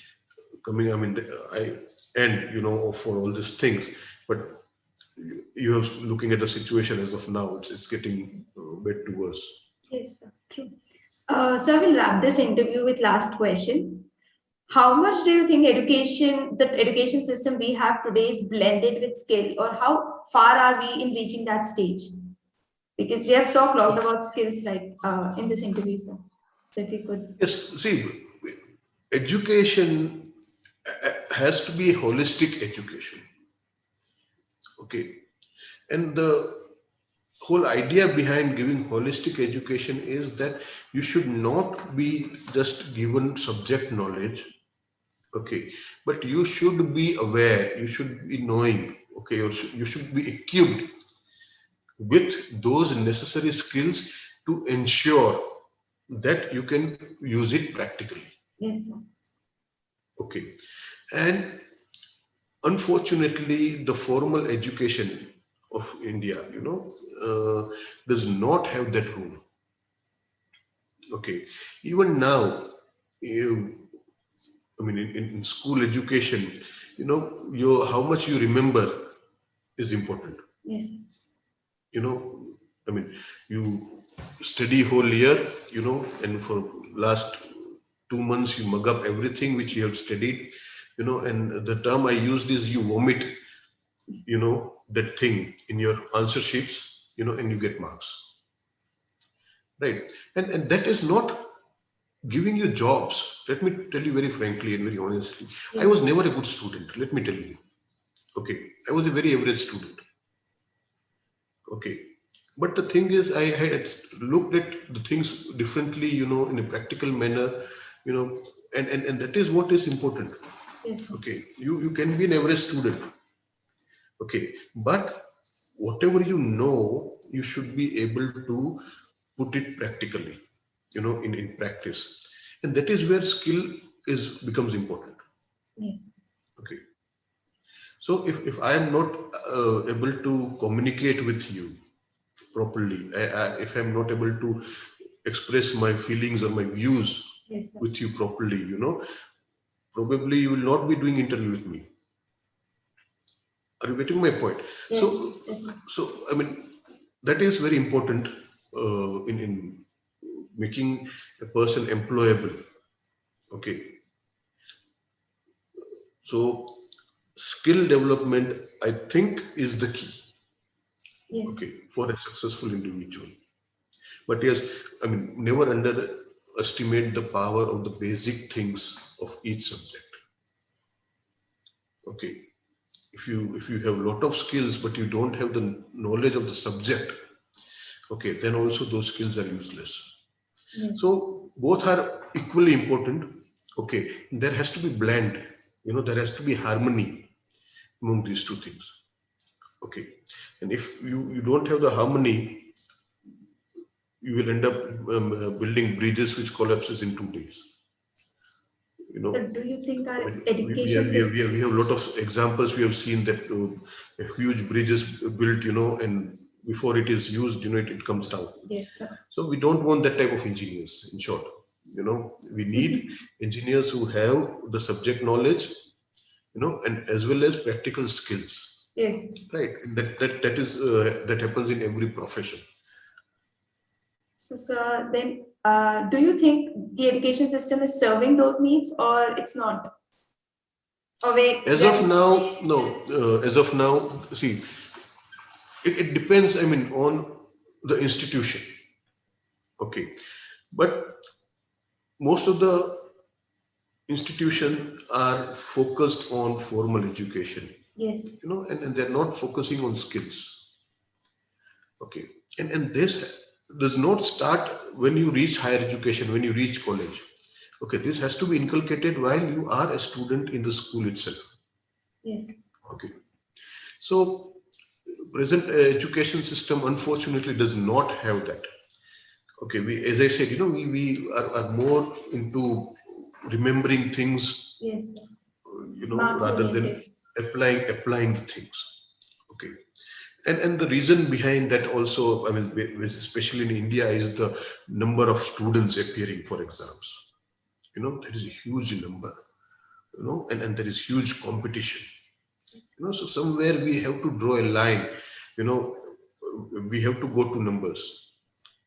coming. I mean, I end, for all these things. But you are looking at the situation as of now, it's getting bad to worse. Yes, sir. True. Sir, we'll wrap this interview with last question. How much do you think the education system we have today is blended with skill, or how far are we in reaching that stage? Because we have talked a lot about skills, right, in this interview, sir. So if you could. Yes, see, education has to be a holistic education. Okay, and the whole idea behind giving holistic education is that you should not be just given subject knowledge, okay, but you should be aware, you should be knowing, okay, or you should be equipped with those necessary skills to ensure that you can use it practically. Yes, sir. Okay, And unfortunately, the formal education of India, does not have that room. Okay, even now, you, I mean, in school education, your how much you remember is important. Yes. You know, I mean, you study whole year, and for last 2 months you mug up everything which you have studied, and the term I used is you vomit, that thing in your answer sheets, and you get marks, right? And that is not giving you jobs. Let me tell you very frankly and very honestly, I Yes. was never a good student. Let me tell you. Okay, I was a very average student. Okay, but the thing is, I had looked at the things differently, in a practical manner, and that is what is important. Yes. Okay, you can be an average student. Okay, but whatever you should be able to put it practically, in practice, and that is where skill is becomes important. Yes. Okay, so if I am not able to communicate with you properly, if I'm not able to express my feelings or my views Yes, sir. with you properly, probably you will not be doing interview with me. Are you getting my point? Yes. So I mean, that is very important in making a person employable. Okay, so skill development, I think, is the key. Yes. Okay, for a successful individual. But yes, I mean, never underestimate the power of the basic things of each subject. Okay, if you have a lot of skills but you don't have the knowledge of the subject, okay, then also those skills are useless. Yes. So both are equally important. Okay, there has to be blend, there has to be harmony among these two things. Okay, and if you don't have the harmony, you will end up building bridges which collapses in 2 days. So do you think I our mean, education system? we have a lot of examples. We have seen that a huge bridge is built, and before it is used, it comes down. Yes, sir. So we don't want that type of engineers. In short, we need engineers who have the subject knowledge, and as well as practical skills. Yes. Right. That happens in every profession. So then, do you think the education system is serving those needs, or it's not? Or wait, As of now, no. As of now, see, it depends. I mean, on the institution. Okay, but most of the institutions are focused on formal education. Yes. And they're not focusing on skills. Okay, and this does not start when you reach higher education, when you reach college. Okay, this has to be inculcated while you are a student in the school itself. Yes. Okay, so present education system unfortunately does not have that. Okay, as I said, we are more into remembering things, Yes. rather than applying the things. Okay, and the reason behind that also, I mean, especially in India, is the number of students appearing for exams. There is a huge number, and there is huge competition. So somewhere we have to draw a line. you know we have to go to numbers,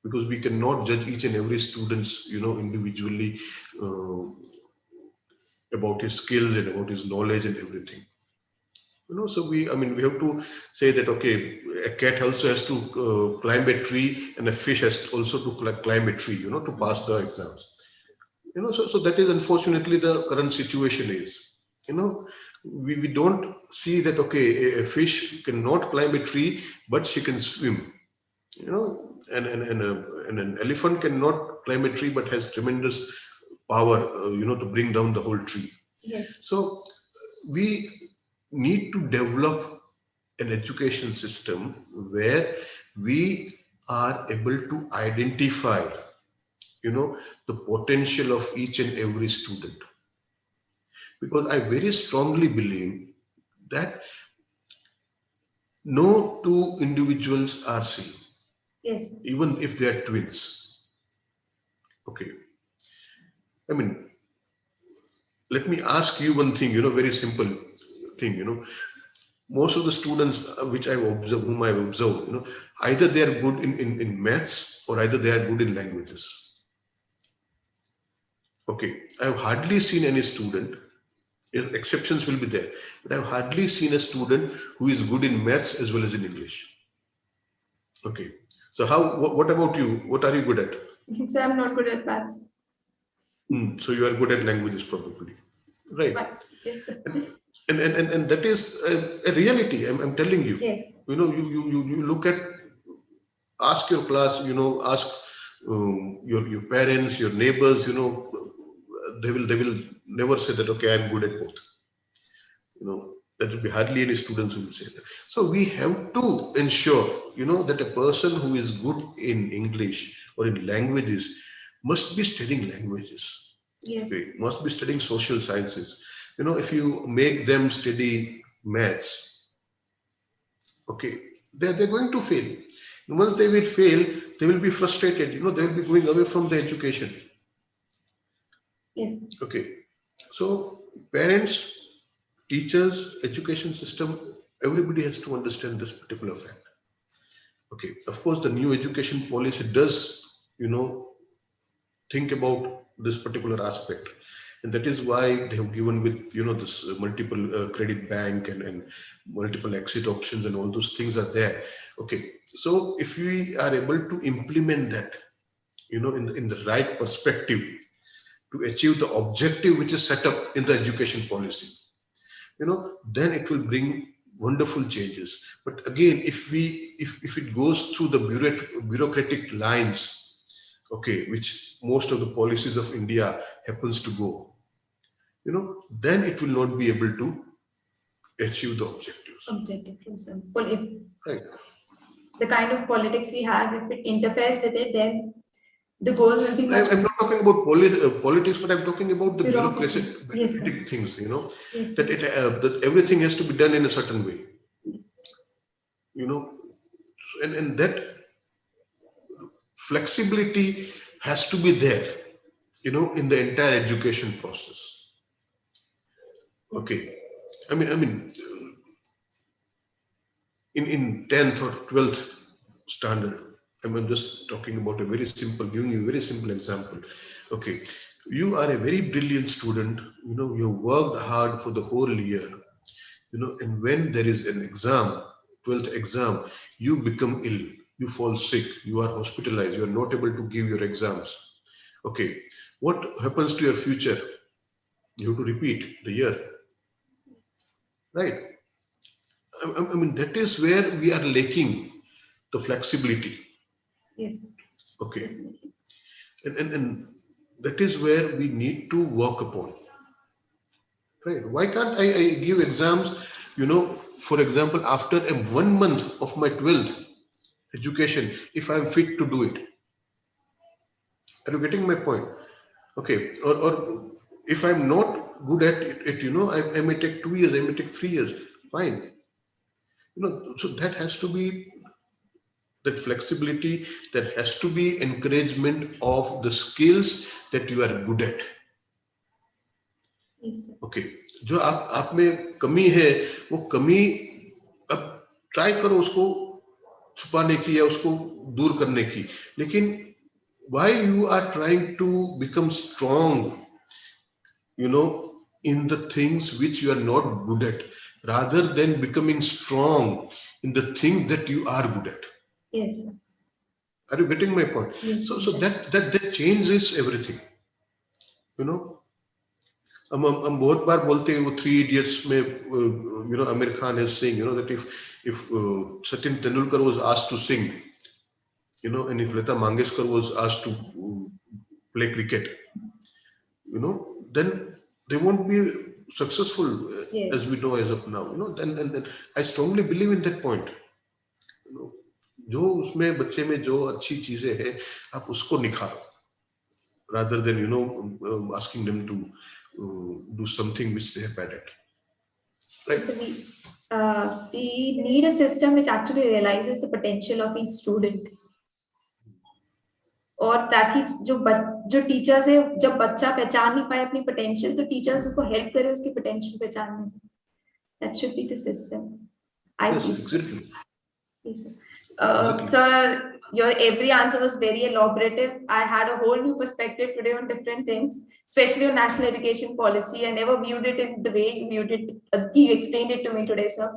because we cannot judge each and every students, individually, uh, about his skills and about his knowledge and everything. So we have to say that, okay, a cat also has to climb a tree, and a fish has also to climb a tree, to pass the exams. So that is unfortunately the current situation is. We don't see that, okay, a fish cannot climb a tree, but she can swim. And an elephant cannot climb a tree, but has tremendous power, to bring down the whole tree. Yes. So we need to develop an education system where we are able to identify, the potential of each and every student. because I very strongly believe that no two individuals are same, Yes. even if they are twins. Okay. I mean, let me ask you one thing, very simple thing, most of the students which I've observed, whom I've observed, either they are good in maths or either they are good in languages. Okay. I've hardly seen any student, exceptions will be there, but I've hardly seen a student who is good in maths as well as in English. Okay. So what about you? What are you good at? So I'm not good at maths. So you are good at languages probably. Right. But yes, sir. And that is a reality. I'm telling you. Yes. You look at, ask your class, ask your parents, your neighbors, they will never say that, okay, I'm good at both. There will be hardly any students who will say that. So we have to ensure, that a person who is good in English or in languages must be studying languages. Yes. Okay, must be studying social sciences. If you make them study maths, okay, they're going to fail. And once they will fail, they will be frustrated. They will be going away from the education. Yes. Okay, so parents, teachers, education system, everybody has to understand this particular fact. Okay, of course, the new education policy does, think about this particular aspect, and that is why they have given with, this multiple credit bank and multiple exit options and all those things are there. Okay, so if we are able to implement that, in the right perspective to achieve the objective which is set up in the education policy, then it will bring wonderful changes. But again, if it goes through the bureaucratic lines, okay, which most of the policies of India happens to go, then it will not be able to achieve the objectives. Objectives. Well, if Right. the kind of politics we have, if it interferes with it, then the goal will be much I'm not talking about politics, but I'm talking about the Bureaucracy. bureaucratic Yes, sir. things, Yes. that everything has to be done in a certain way, Yes. and that flexibility has to be there, in the entire education process. Okay. I mean, in 10th or 12th standard, I'm just talking about giving you a very simple example. Okay. You are a very brilliant student, you worked hard for the whole year, and when there is an exam, 12th exam, you become ill, you fall sick, you are hospitalized, you are not able to give your exams. Okay. What happens to your future? You have to repeat the year. Right. I mean, that is where we are lacking the flexibility. Yes. Okay. And that is where we need to work upon. Right. Why can't I give exams, for example, after 1 month of my 12th education, if I'm fit to do it? Are you getting my point? Okay. Or if I'm not good at it, I may take 2 years, I may take 3 years. Fine. So that has to be that flexibility, there has to be encouragement of the skills that you are good at. Yes, sir. Okay, जो आप में कमी है, वो कमी अब try करो उसको छुपाने की या उसको दूर करने की, लेकिन why you are trying to become strong, in the things which you are not good at, rather than becoming strong in the things that you are good at. Yes, sir. Are you getting my point? Yes. So that changes everything. हम बहुत बार बोलते हैं वो 3 Idiots में Amir Khan is saying that if Sachin Tendulkar was asked to sing, and if Lata Mangeshkar was asked to play cricket, then they won't be successful Yes. as we know as of now. Then I strongly believe in that point. जो उसमें बच्चे में जो अच्छी चीजें हैं, आप उसको निखारो, rather than asking them to do something which they are bad at. Right? So we need a system which actually realizes the potential of each student. और ताकि जो टीचर्स है, जब बच्चा पहचान नहीं पाए अपनी पोटेंशियल, तो टीचर्स उसको हेल्प करे उसकी पोटेंशियल पहचानने में. That should be the system. I Yes, feel so. exactly. Yes, sir. Exactly. Sir, your every answer was very elaborative. I had a whole new perspective today on different things, especially on national education policy. I never viewed it in the way you viewed it. You explained it to me today, sir.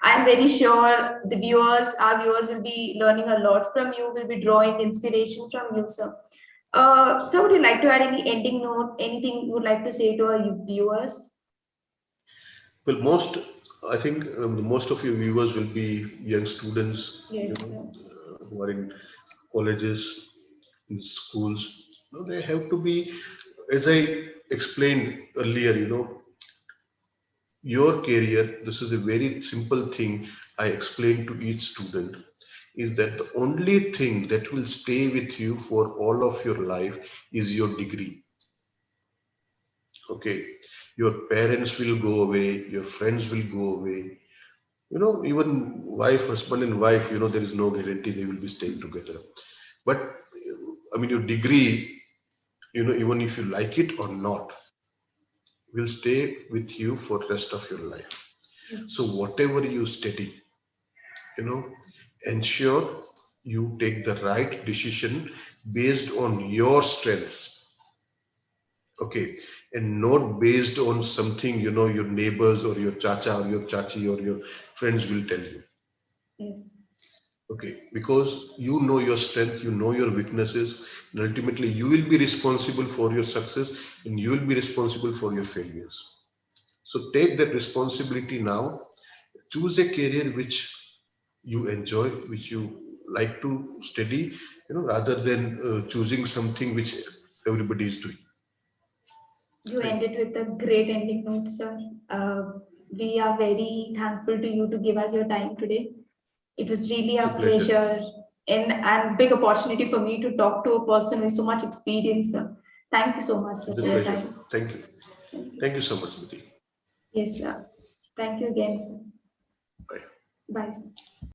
I am very sure the viewers, our viewers, will be learning a lot from you. Will be drawing inspiration from you, sir. Sir, would you like to add any ending note? Anything you would like to say to our viewers? Well, I think most of your viewers will be young students, Yes, who are in colleges, in schools. They have to be, as I explained earlier, your career, this is a very simple thing I explained to each student, is that the only thing that will stay with you for all of your life is your degree. Okay, your parents will go away, your friends will go away, even husband and wife, there is no guarantee they will be staying together. But I mean, your degree, even if you like it or not, will stay with you for rest of your life. So whatever you study, ensure you take the right decision based on your strengths. Okay, and not based on something, your neighbors or your chacha or your chachi or your friends will tell you. Yes. Okay, because you know your strength, you know your weaknesses, and ultimately you will be responsible for your success and you will be responsible for your failures. So take that responsibility now. Choose a career which you enjoy, which you like to study, rather than choosing something which everybody is doing. You ended with a great ending note, sir. We are very thankful to you to give us your time today. It was really a pleasure and big opportunity for me to talk to a person with so much experience, sir. Thank you so much, sir, It's a for your pleasure. time. Thank you. Thank you so much, Smriti. Yes, sir. Thank you again, sir. Bye. Bye, sir.